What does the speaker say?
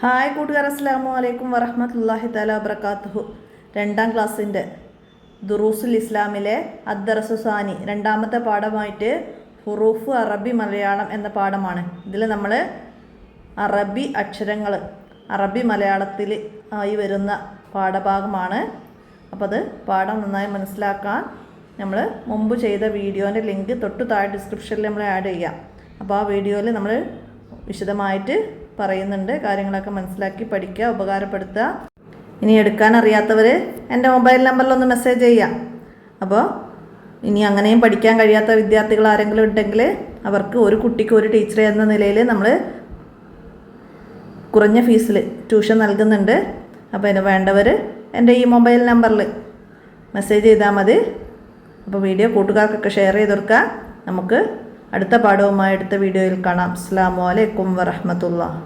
Hi കൂട്ടുകാർ, അസ്സലാമു അലൈക്കും വറഹ്മത്തുള്ളാഹി തആല വബറകാതുഹു. 2ാം ക്ലാസ്സിൻ്റെ ദുറൂസുൽ ഇസ്ലാമിലെ അദ്ദർസു സാനി രണ്ടാമത്തെ പാഠമായിട്ട് ഹുറൂഫ് അറബി മലയാളം എന്ന പാഠമാണ്. ഇതിൽ നമ്മൾ അറബി അക്ഷരങ്ങൾ അറബി മലയാളത്തിൽ ആയി വരുന്ന പാഠഭാഗമാണ്. അപ്പോൾ അത് പാഠം നന്നായി മനസ്സിലാക്കാൻ നമ്മൾ മുമ്പ് ചെയ്ത വീഡിയോൻ്റെ ലിങ്ക് തൊട്ട് താഴെ ഡിസ്ക്രിപ്ഷനിൽ നമ്മൾ ആഡ് ചെയ്യാം. അപ്പോൾ ആ വീഡിയോയിൽ നമ്മൾ വിശദമായിട്ട് പറയുന്നുണ്ട്. കാര്യങ്ങളൊക്കെ മനസ്സിലാക്കി പഠിക്കുക, ഉപകാരപ്പെടുത്തുക. ഇനി എടുക്കാൻ അറിയാത്തവർ എൻ്റെ മൊബൈൽ നമ്പറിലൊന്ന് മെസ്സേജ് ചെയ്യാം. അപ്പോൾ ഇനി അങ്ങനെയും പഠിക്കാൻ കഴിയാത്ത വിദ്യാർത്ഥികൾ ആരെങ്കിലും ഉണ്ടെങ്കിൽ അവർക്ക് ഒരു കുട്ടിക്ക് ഒരു ടീച്ചർ എന്ന നിലയിൽ നമ്മൾ കുറഞ്ഞ ഫീസിൽ ട്യൂഷൻ നൽകുന്നുണ്ട്. അപ്പോൾ അതിന് വേണ്ടവർ എൻ്റെ ഈ മൊബൈൽ നമ്പറിൽ മെസ്സേജ് ചെയ്താൽ മതി. അപ്പോൾ വീഡിയോ കൂട്ടുകാർക്കൊക്കെ ഷെയർ ചെയ്ത് കൊടുക്കുക. നമുക്ക് അടുത്ത പാഠവുമായി അടുത്ത വീഡിയോയിൽ കാണാം. അസ്സലാമു അലൈക്കും വറഹ്മത്തുള്ളാഹി.